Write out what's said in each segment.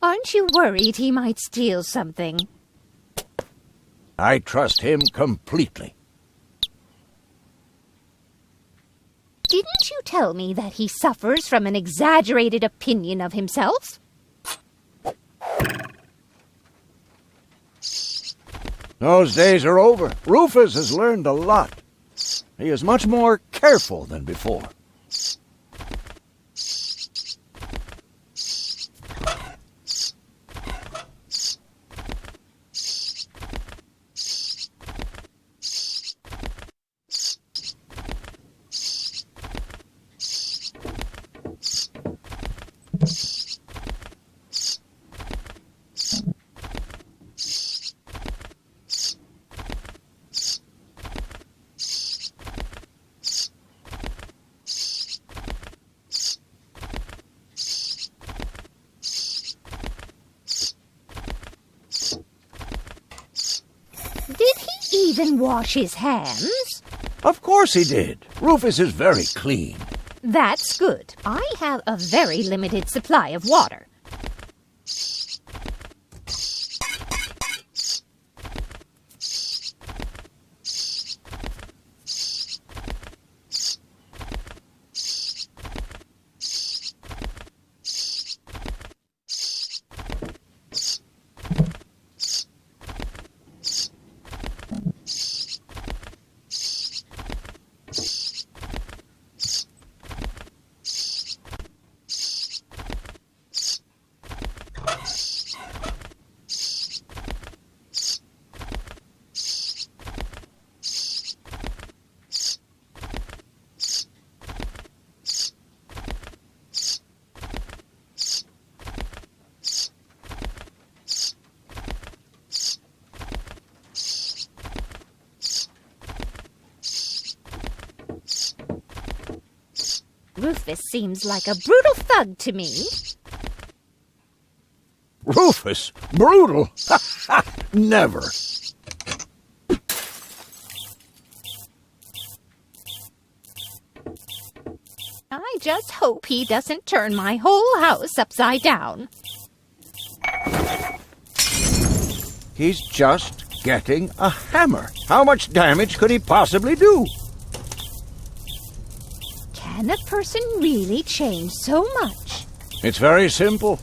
Aren't you worried he might steal something? I trust him completely. Didn't you tell me that he suffers from an exaggerated opinion of himself? Those days are over. Rufus has learned a lot. He is much more careful than before. Did he even wash his hands? Of course he did. Rufus is very clean. That's good. I have a very limited supply of water. Rufus seems like a brutal thug to me. Rufus? Brutal? Never. I just hope he doesn't turn my whole house upside down. He's just getting a hammer. How much damage could he possibly do? Can a person really change so much? It's very simple.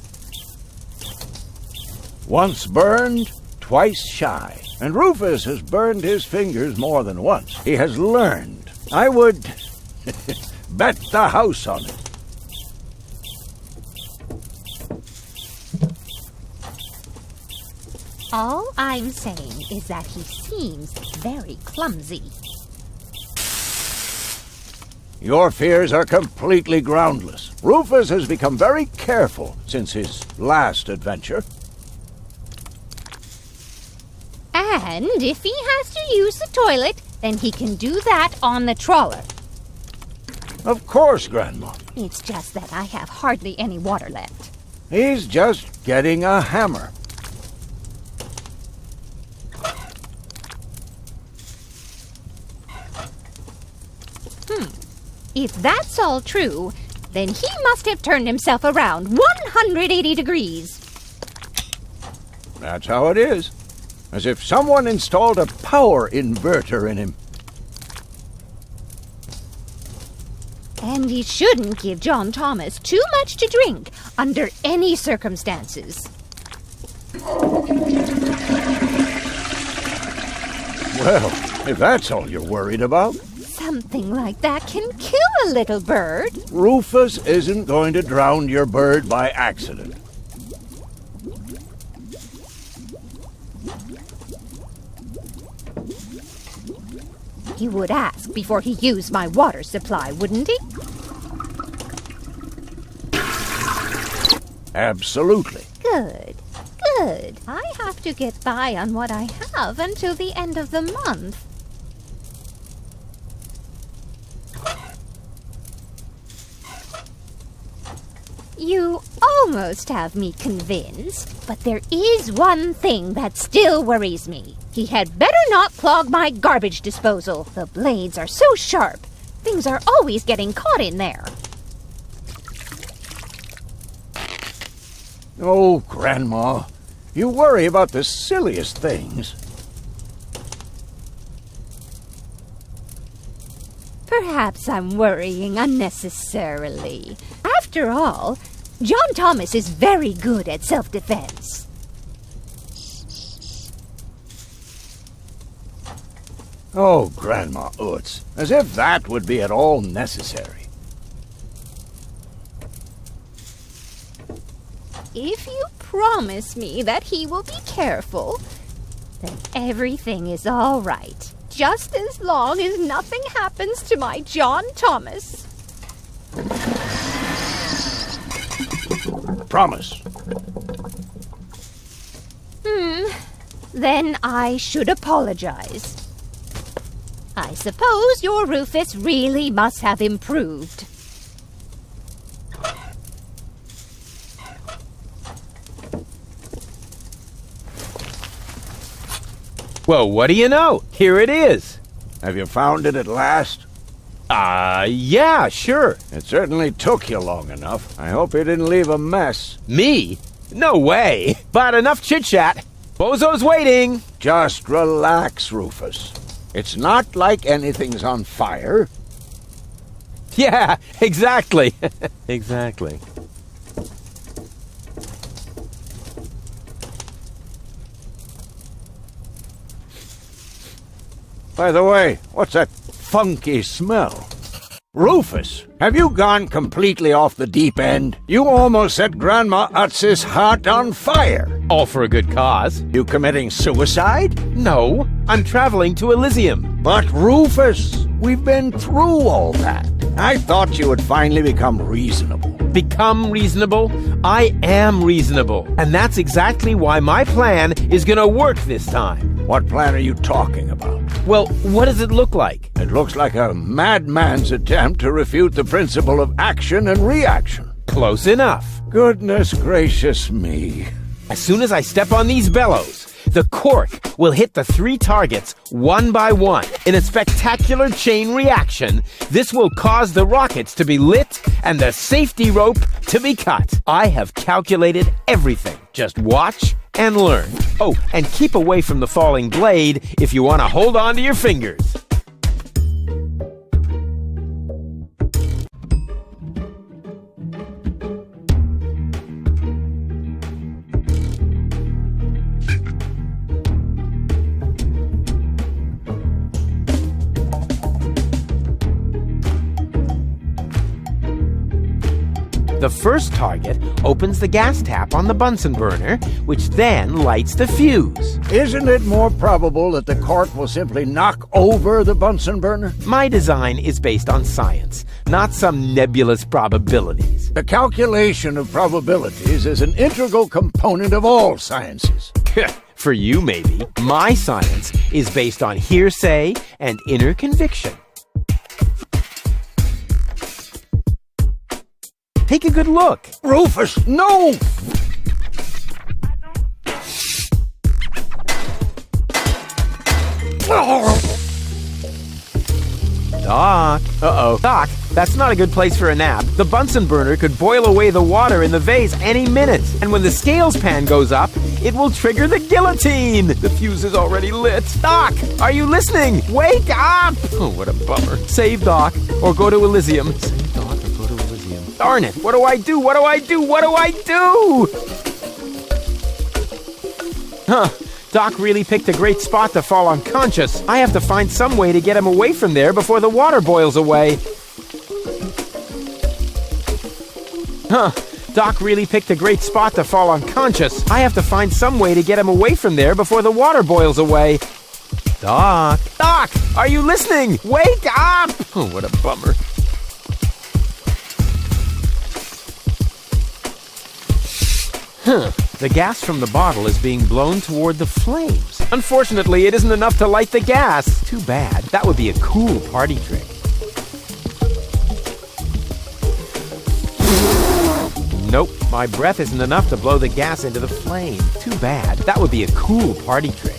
Once burned, twice shy. And Rufus has burned his fingers more than once. He has learned. I would bet the house on it. All I'm saying is that he seems very clumsy. Your fears are completely groundless. Rufus has become very careful since his last adventure. And if he has to use the toilet, then he can do that on the trawler. Of course, Grandma. It's just that I have hardly any water left. He's just getting a hammer. If that's all true, then he must have turned himself around 180 degrees. That's how it is. As if someone installed a power inverter in him. And he shouldn't give John Thomas too much to drink under any circumstances. Well, if that's all you're worried about. Something like that can kill a little bird. Rufus isn't going to drown your bird by accident. He would ask before he used my water supply, wouldn't he? Absolutely. Good. Good. I have to get by on what I have until the end of the month. You almost have me convinced, but there is one thing that still worries me. He had better not clog my garbage disposal. The blades are so sharp. Things are always getting caught in there. Oh, Grandma, you worry about the silliest things. Perhaps I'm worrying unnecessarily. After all, John Thomas is very good at self-defense. Oh, Grandma Utz, as if that would be at all necessary. If you promise me that he will be careful, then everything is all right. Just as long as nothing happens to my John Thomas. Promise. Then I should apologize. I suppose your Rufus really must have improved. Well, what do you know? Here it is. Have you found it at last? Yeah, sure. It certainly took you long enough. I hope you didn't leave a mess. Me? No way. But enough chit-chat. Bozo's waiting. Just relax, Rufus. It's not like anything's on fire. Yeah, exactly. Exactly. By the way, what's that funky smell? Rufus, have you gone completely off the deep end? You almost set Grandma Utz's heart on fire. All for a good cause. You committing suicide? No, I'm traveling to Elysium. But Rufus, we've been through all that. I thought you would finally become reasonable. Become reasonable? I am reasonable. And that's exactly why my plan is gonna work this time. What plan are you talking about? Well, what does it look like? It looks like a madman's attempt to refute the principle of action and reaction. Close enough. Goodness gracious me. As soon as I step on these bellows, the cork will hit the 3 targets one by one. In a spectacular chain reaction, this will cause the rockets to be lit and the safety rope to be cut. I have calculated everything. Just watch and learn. Oh, and keep away from the falling blade if you want to hold on to your fingers. The first target opens the gas tap on the Bunsen burner, which then lights the fuse. Isn't it more probable that the cork will simply knock over the Bunsen burner? My design is based on science, not some nebulous probabilities. The calculation of probabilities is an integral component of all sciences. For you, maybe. My science is based on hearsay and inner conviction. Take a good look. Rufus, no! Doc. Uh-oh. Doc, that's not a good place for a nap. The Bunsen burner could boil away the water in the vase any minute. And when the scales pan goes up, it will trigger the guillotine. The fuse is already lit. Doc, are you listening? Wake up! Oh, what a bummer. Save Doc, or go to Elysium. Save Doc, or go to Elysium. Darn it, what do I do? What do I do? What do I do? Huh. Doc really picked a great spot to fall unconscious. I have to find some way to get him away from there before the water boils away. Huh. Doc really picked a great spot to fall unconscious. I have to find some way to get him away from there before the water boils away. Doc. Doc, are you listening? Wake up! Oh, what a bummer. Huh. The gas from the bottle is being blown toward the flames. Unfortunately, it isn't enough to light the gas. Too bad. That would be a cool party trick. Nope, my breath isn't enough to blow the gas into the flame. Too bad. That would be a cool party trick.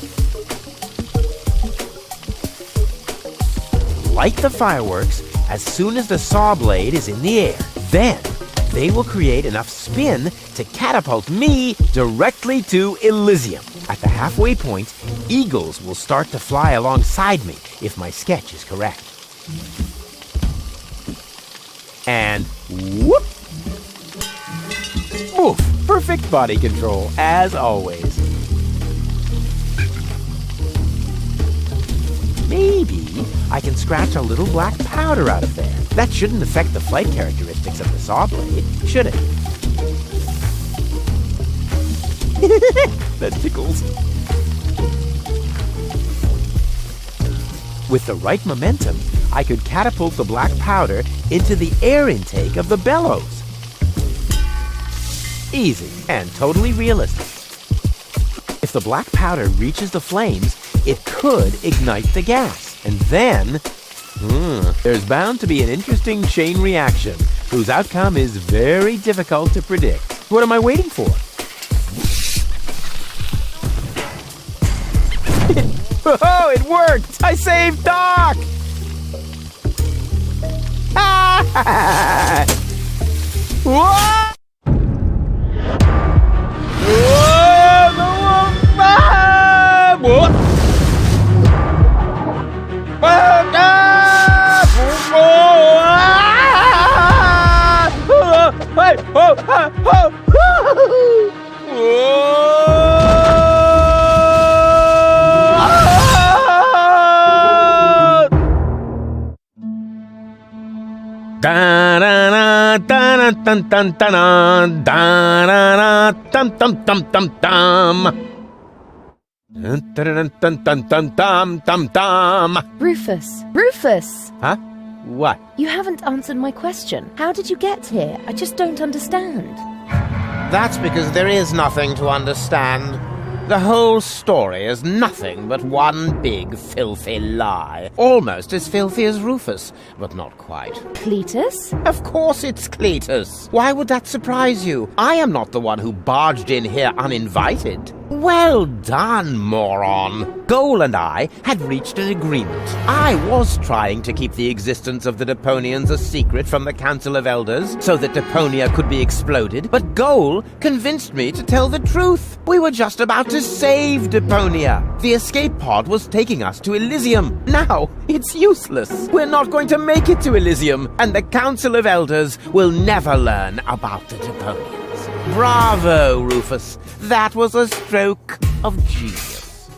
Light the fireworks as soon as the saw blade is in the air. Then, They will create enough spin to catapult me directly to Elysium. At the halfway point, eagles will start to fly alongside me if my sketch is correct. And whoop! Oof! Perfect body control, as always. Maybe I can scratch a little black powder out of there. That shouldn't affect the flight characteristics of the saw blade, should it? That tickles. With the right momentum, I could catapult the black powder into the air intake of the bellows. Easy and totally realistic. If the black powder reaches the flames, it could ignite the gas. And then, there's bound to be an interesting chain reaction whose outcome is very difficult to predict. What am I waiting for? Oh, it worked! I saved Doc! Whoa! Rufus! Rufus! Huh? What? You haven't answered my question. How did you get here? I just don't understand. That's because there is nothing to understand. The whole story is nothing but one big filthy lie. Almost as filthy as Rufus, but not quite. Cletus? Of course it's Cletus. Why would that surprise you? I am not the one who barged in here uninvited. Well done, moron. Goal and I had reached an agreement. I was trying to keep the existence of the Deponians a secret from the Council of Elders so that Deponia could be exploded, but Goal convinced me to tell the truth. We were just about to save Deponia. The escape pod was taking us to Elysium. Now, it's useless. We're not going to make it to Elysium, and the Council of Elders will never learn about the Deponians. Bravo, Rufus. That was a stroke of genius.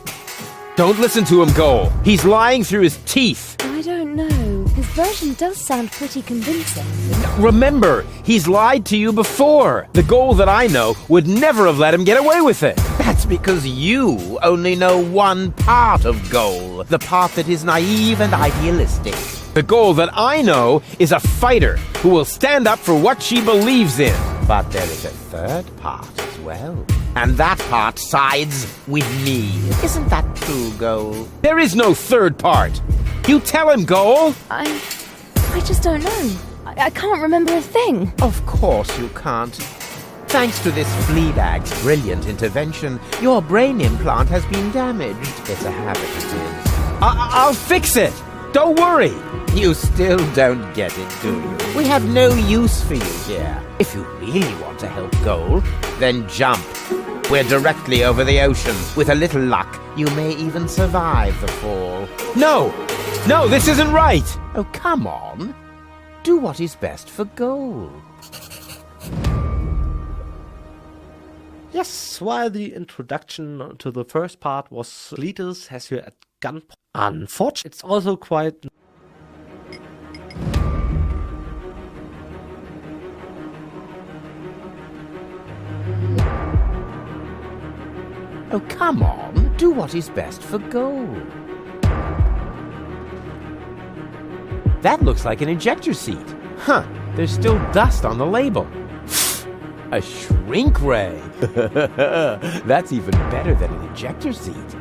Don't listen to him, Goal. He's lying through his teeth. I don't know. His version does sound pretty convincing. Remember, he's lied to you before. The Goal that I know would never have let him get away with it. That's because you only know one part of Goal, the part that is naive and idealistic. The Goal that I know is a fighter who will stand up for what she believes in. But there is a third part as well. And that part sides with me. Isn't that true, Goal? There is no third part. You tell him, Goal. I just don't know. I can't remember a thing. Of course you can't. Thanks to this Fleabag's brilliant intervention, your brain implant has been damaged. It's a habit, it is. I'll fix it. Don't worry. You still don't get it, do you? We have no use for you here. If you really want to help Goal, then jump. We're directly over the ocean. With a little luck, you may even survive the fall. No, this isn't right. Oh, come on. Do what is best for Goal. Yes, while the introduction to the first part was Cletus has you at gunpoint. Unfortunately, it's also quite... Oh, come on. Do what is best for Goal. That looks like an ejector seat. Huh, there's still dust on the label. A shrink ray. That's even better than an ejector seat.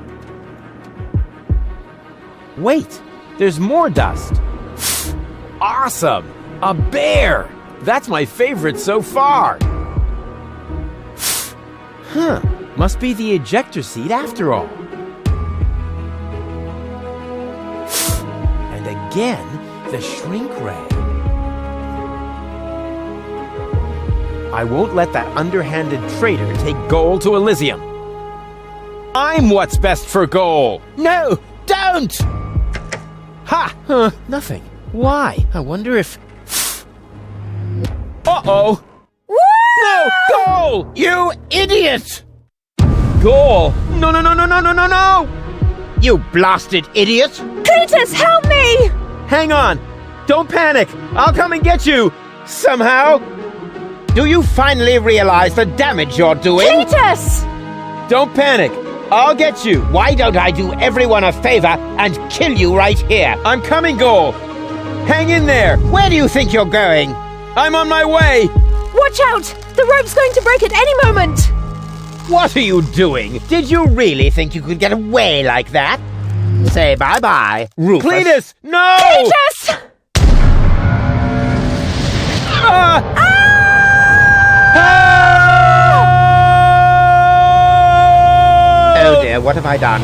Wait, there's more dust. Awesome! A bear! That's my favorite so far. Huh, must be the ejector seat after all. And again, the shrink ray. I won't let that underhanded traitor take Goal to Elysium. I'm what's best for Goal. No, don't! Ha! Nothing. Why? I wonder if... Uh-oh! No! Goal! You idiot! Goal! No! You blasted idiot! Cletus, help me! Hang on! Don't panic! I'll come and get you! Somehow! Do you finally realize the damage you're doing? Cletus! Don't panic! I'll get you! Why don't I do everyone a favor and kill you right here? I'm coming, Goal! Hang in there! Where do you think you're going? I'm on my way! Watch out! The rope's going to break at any moment! What are you doing? Did you really think you could get away like that? Say bye-bye, Rufus. Cletus! No! Cletus! Oh dear, what have I done?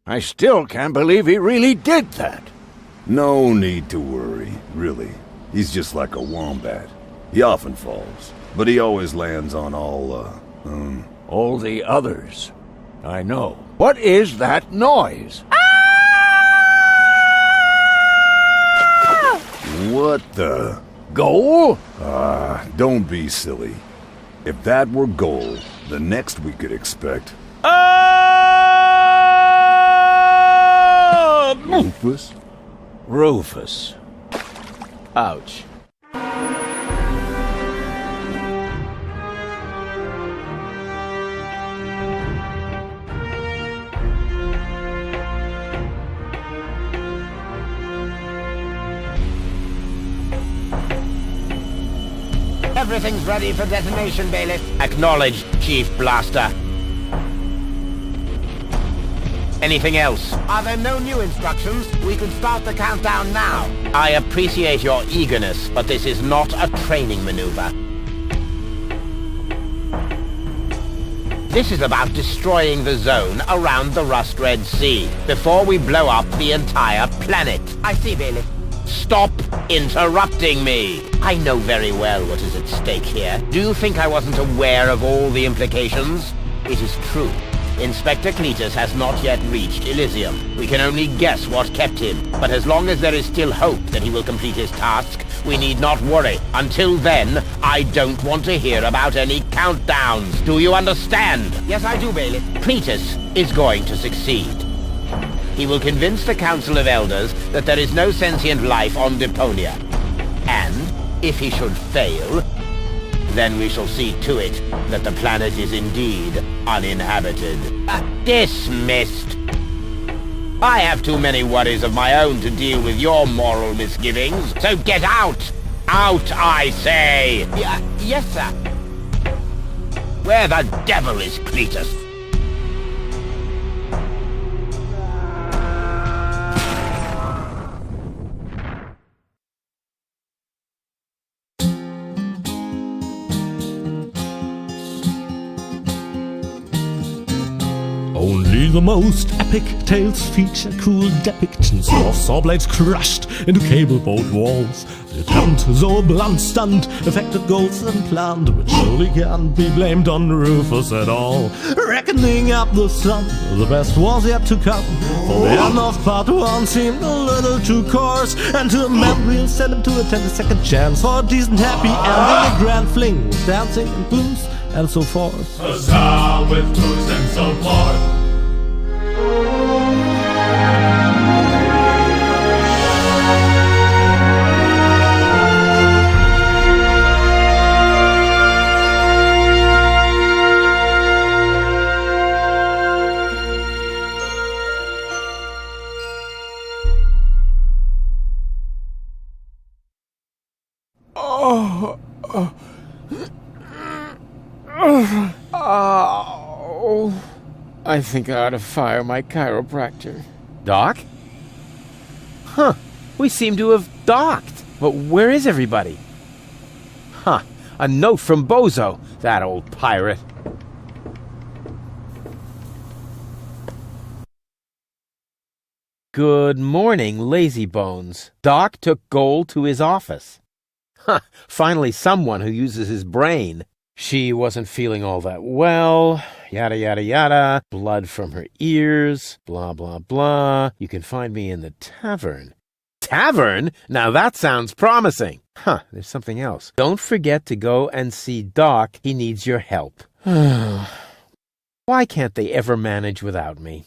I still can't believe he really did that. No need to worry, really. He's just like a wombat. He often falls, but he always lands on All the others. I know. What is that noise? What the? Goal? Don't be silly. If that were Goal, the next we could expect... Rufus? Rufus. Ouch. Everything's ready for detonation, Bailiff. Acknowledged, Chief Blaster. Anything else? Are there no new instructions? We could start the countdown now. I appreciate your eagerness, but this is not a training maneuver. This is about destroying the zone around the Rust Red Sea before we blow up the entire planet. I see, Bailiff. Stop interrupting me! I know very well what is at stake here. Do you think I wasn't aware of all the implications? It is true. Inspector Cletus has not yet reached Elysium. We can only guess what kept him, but as long as there is still hope that he will complete his task, we need not worry. Until then, I don't want to hear about any countdowns. Do you understand? Yes, I do, Bailiff. Cletus is going to succeed. He will convince the Council of Elders that there is no sentient life on Deponia. And, if he should fail, then we shall see to it that the planet is indeed uninhabited. Dismissed! I have too many worries of my own to deal with your moral misgivings, so get out! Out, I say! Yes, sir. Where the devil is Cletus? Only the most epic tales feature cruel depictions of saw blades crushed into cable boat walls. The attempt, though a blunt stunt, affected goals and planned, which surely can't be blamed on Rufus at all. Reckoning up the sun, the best was yet to come, for the end of part one seemed a little too coarse, and to a man we'll send him to attend a second chance for a decent happy ending, a grand fling with dancing and booze and so forth. A sound with booze and so forth. I think I ought to fire my chiropractor. Doc? Huh. We seem to have docked. But where is everybody? Huh. A note from Bozo, that old pirate. Good morning, lazybones. Doc took Goal to his office. Huh, finally someone who uses his brain. She wasn't feeling all that well, yada, yada, yada, blood from her ears, blah, blah, blah. You can find me in the tavern. Tavern? Now that sounds promising. Huh, there's something else. Don't forget to go and see Doc. He needs your help. Why can't they ever manage without me?